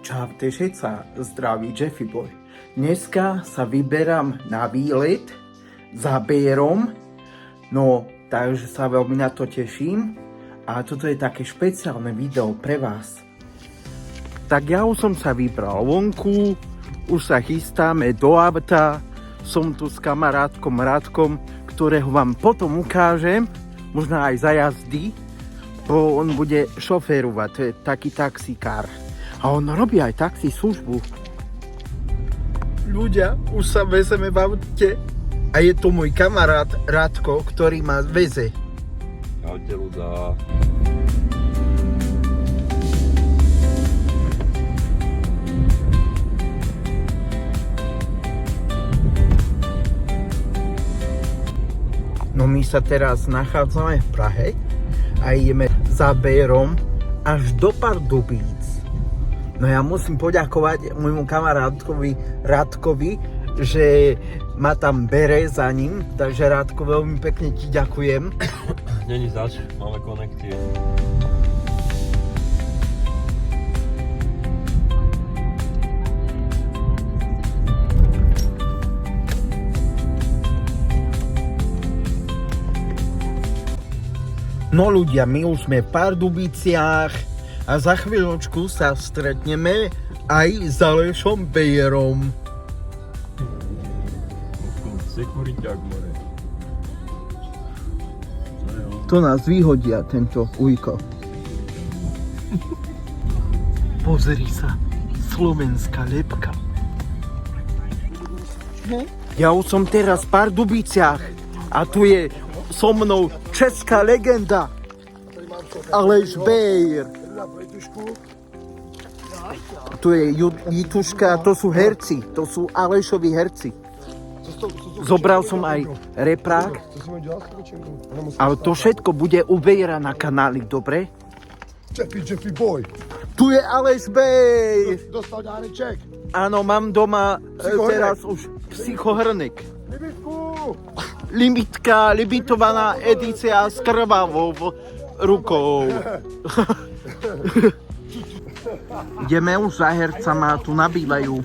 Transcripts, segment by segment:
Čaute všetci, zdraví Jeffy Boy. Dneska sa vyberám na výlet za Bérom, no takže sa veľmi na to teším a toto je také špeciálne video pre vás. Tak ja už som sa vybral vonku, už sa chystáme do auta, som tu s kamarátkom Radkom, ktorého vám potom ukážem, možno aj za jazdy, bo on bude šoférovať, to je taký taxikár. A on robí aj taxi službu. Ľudia, už sa vezeme v aute a je to môj kamarát Radko, ktorý ma veze. Čaute ľudia. No my sa teraz nachádzame v Prahe a ideme za Bérom až do Pardubíc. No ja musím poďakovať môjmu kamarátovi Radkovi, že ma tam bere za ním, takže Radko, veľmi pekne ti ďakujem. Není zač, máme konekty. No ľudia, my už sme v Pardubiciach a za chvíľočku sa stretneme aj s Alešom Bérom. Sekuriťák more. To nás vyhodia, tento ujko. Pozri sa, slovenská lepka. Ja už som teraz v Pardubiciach a tu je so mnou česká legenda Aleš Bér. Tu je Jituška, to sú herci, to sú Alešovi herci. Zobral som aj reprák, ale to všetko bude u Béra na kanáli, dobre? Jeffy Boy. Tu je Aleš Bér. Dostal dáreček. Áno, mám doma teraz už psychohrnek. Limitovaná edícia s krvavou rukou. Ideme už za hercama, tu nabílajú.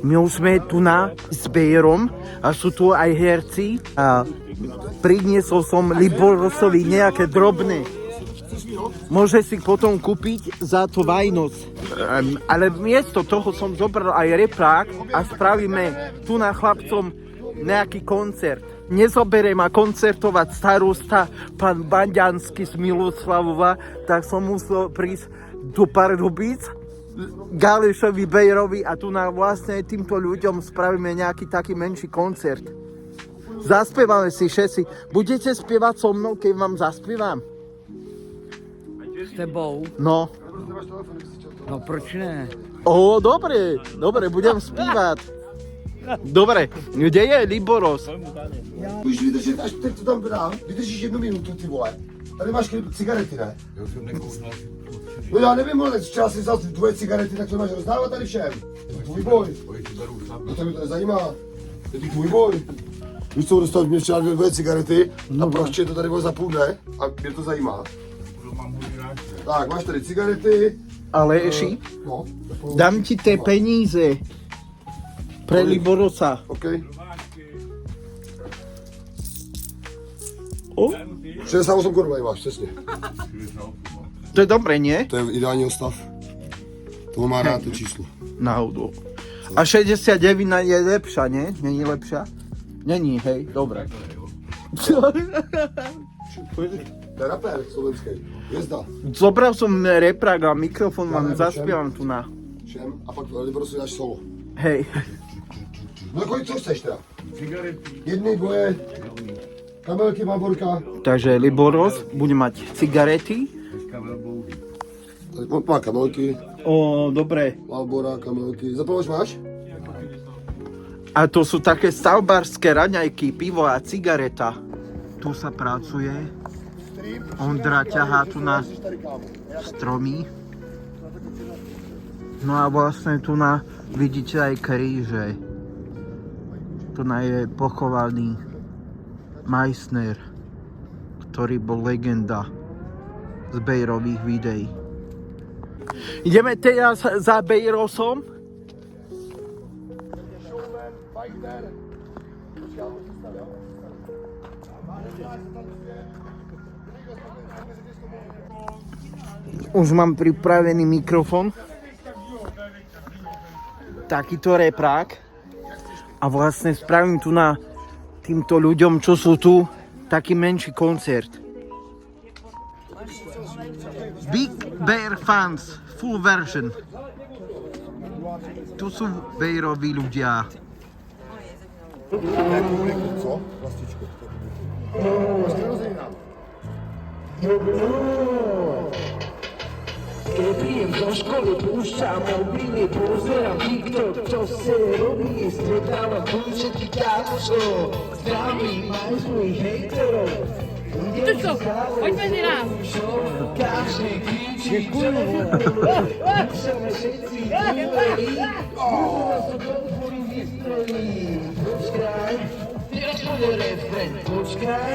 My už sme tu s Bérom a sú tu aj herci. A priniesol som Liborosovi nejaké drobné. Môže si potom kúpiť za to Vajnoc. Ale miesto toho som zobral aj reprák a spravíme tu na chlapcom nejaký koncert. Nezobere ma koncertovať starosta pán Banďanský z Miloslavova, tak som musel prísť do Pardubíc k Alešovi Bérovi a tu na vlastne týmto ľuďom spravíme nejaký taký menší koncert. Zaspievame si všetci. Budete spievať so mnou, keď vám zaspievam? S tebou? No. No proč ne? Dobre, budem spívať. Dobre, kde je Liboros? Můžeš vydržet, až teď to tam dám. Vydržíš 1 minutu, ty vole. Tady máš cigarety, ne? No já nevím, ale včera si vzal tvoje cigarety, tak to máš rozdávat tady všem. Je to tvůj boj. No to mě to nezajímá. Je to tvůj boj. Víš co, dostal mě včera 2 cigarety a proč je to tady bylo za půl dne a mě to zajímá. Tak, máš tady cigarety. Aleši, No. dám ti tie peníze pre Liborosa. OK. O, 68 korun tady máš, přesně. to je dobre, nie? To je ideální stav. To má rád to číslo. Náhodou. A 69 je lepšia, nie? Není lepšia? Není, hej, dobre. To je rapér slovenský. Jezda. Zobral som reprák a mikrofón, vám zaspievam tu na. Všem. A pak Liborosu dáš solo. Hej. No kolik, co chceš teda? Jedny, dvoje. Kamelky, Malborka. Takže Liboros bude mať cigarety. Tady má kamelky. Dobre. Malbora, kamelky. Zapalovač máš? A to sú také stavbárske raňajky, pivo a cigareta. Tu sa pracuje. Ondra ťahá tu na stromy. No a vlastne tu vidíte aj kríže. Tu je pochovaný Meissner, ktorý bol legenda z Bérových videí. Ideme teraz za Bejrosom. Už mám pripravený mikrofón. Takýto reprák. A vlastne spravím tu na týmto ľuďom, čo sú tu, taký menší koncert. Big Bear Fans, full version. Tu sú Bejroví ľudia. Co? Plastičku. Keď príjem do školy, púšťam mobily, pozerám TikTok, čo se robí, stretávam tu všetkých kámošov, zdravím aj svojich hejterov. Tučko, poď medzi nás. Každý kričí, čo chceme všetci uverí, budú sa do tvorí vystrelí. Počkaj, teraz bude refrén, počkaj,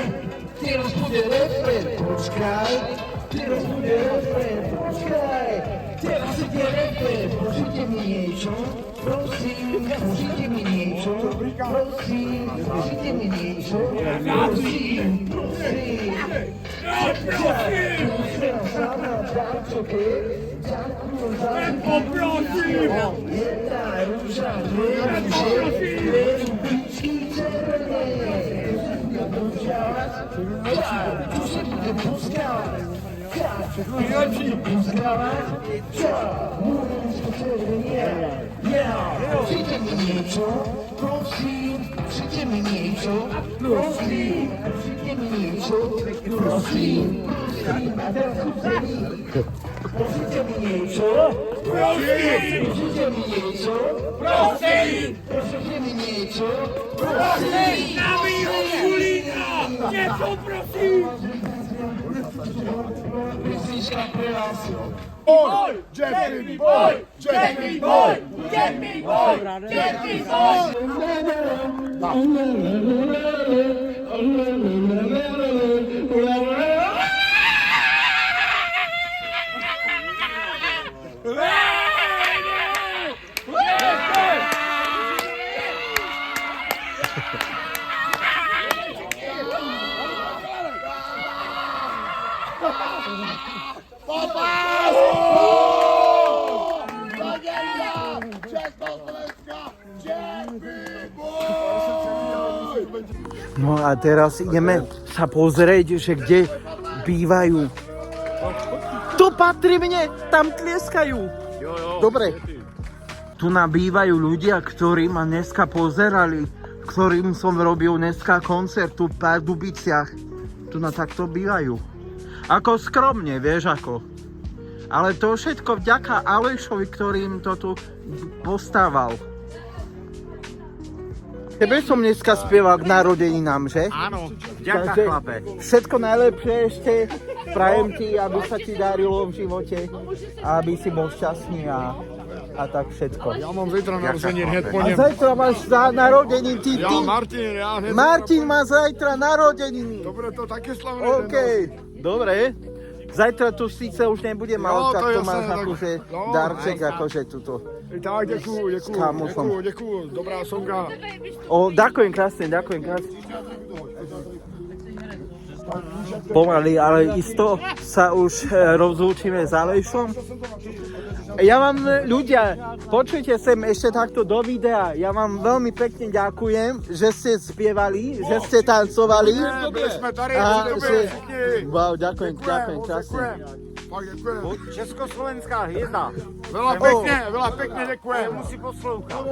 teraz bude refrén, počkaj. Teraz bude refrén, počkaj, teraz ide refrén, môžete mi niečo, prosím, môžete mi niečo, prosím, môžete mi niečo, prosím, prosím. Ďakujem sa na darčoke, ďakujem za prosím. Jedna rúža, dve rubičky červené, tu sa bude puskávať. Přijďte mi niečo, prosím, přijďte mi niečo, prosím, přijďte mi niečo, prosím, a teraz chutení. Přijďte mi niečo, prosím, přijďte mi niečo, prosím, přijďte mi niečo, prosím, Na mýho kulíka, něco prosím. písnička pre vás. Boy! Jeffrey Boy! Jeffrey Boy, Jeffrey Boy, Jeffrey Boy. No a teraz ideme sa pozrieť, že kde bývajú. To patrí mne, tam tlieskajú. Dobre. Tu nabývajú ľudia, ktorí ma dneska pozerali, ktorým som robil dneska koncert tu v Pardubiciach. Tu na takto bývajú. Ako skromne, vieš ako. Ale to všetko vďaka Alešovi, ktorým to tu postával. Tebe som dneska spieval k narodeninám, že? Áno, vďaka Takže chlape. všetko najlepšie ešte. Prajem ti, aby sa ti darilo v živote. A aby si bol šťastný a tak všetko. Ja mám zajtra narozeniny, hneď po A ňom. zajtra máš narodeniny, ty. Martin, ja hneď... Martin má zajtra narodeniny. Dobre, to také slavné. OK, dobre. Zajtra tu síce už nebude malka, to to jasné, máš tak- akože no, darček, jasné. akože tuto. Tak, S kamošom. ďakujem, dobrá sonka. Ďakujem krásne. Pomaly, ale isto sa už rozlúčime s Alešom. Ja vám, ľudia, počujte sem ešte takto do videa. Ja vám veľmi pekne ďakujem, že ste spievali, že ste tancovali. Byli sme tady, A dobre, že... všichni. Wow, ďakujem krásne. Fakt ďakujem. Československá hviezda. Veľa pekne ďakujem. Musí poslouchat.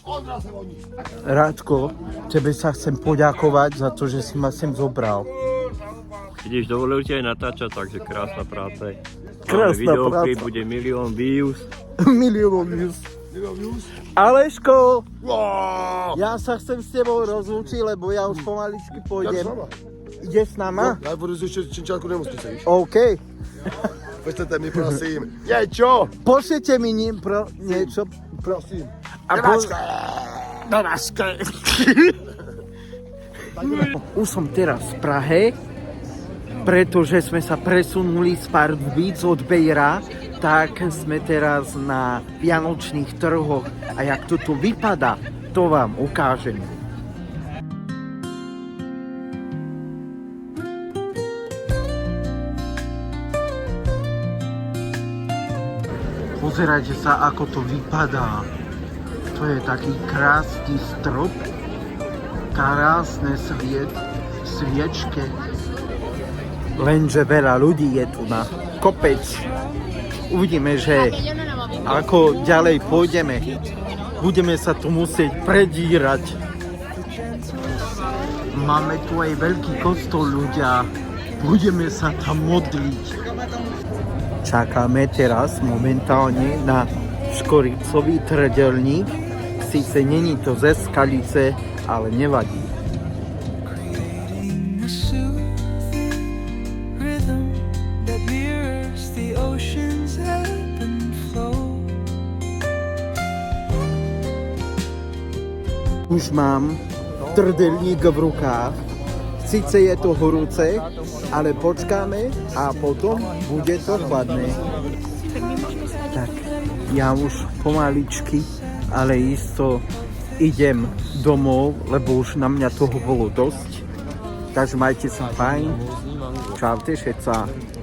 Ondra se voní. Rádko, tebe sa chcem poďakovať za to, že si ma sem zobral. Ideš dovolil ti aj natáčať, takže krásna práca. Krásna Videoklip práca. bude 1 000 000 views. Milión views. Aleško, Wow. ja sa chcem s tebou rozlúčiť, lebo ja už pomaličky pôjdem. Ideš s nama? Já budu ještě činčátku nemocnice, víš? OK. Pošlete mi, prosím. Ječo! Pošlete mi niečo, Prosím. Už som teraz v Prahe pretože sme sa presunuli z Pardubic od Bejra, tak sme teraz na vianočných trhoch a jak to tu vypadá, to vám ukážem. Pozerajte sa, ako to vypadá. To je taký krásny strop, krásne sviečke. Lenže veľa ľudí je tu na kopec. Uvidíme, že ako ďalej pôjdeme. Budeme sa tu musieť predírať. Máme tu aj veľký kostol, ľudia. Budeme sa tam modliť. Čakáme teraz momentálne na škoricový trdelník. Sice není to ze Skalice, ale nevadí. Už mám trdelník v rukách. Sice je to horúce, ale počkáme a potom bude to chladné. Tak, ja už pomaličky, ale isto idem domov, lebo už na mňa toho bolo dosť. Takže majte sa fajn. Čaute všetci.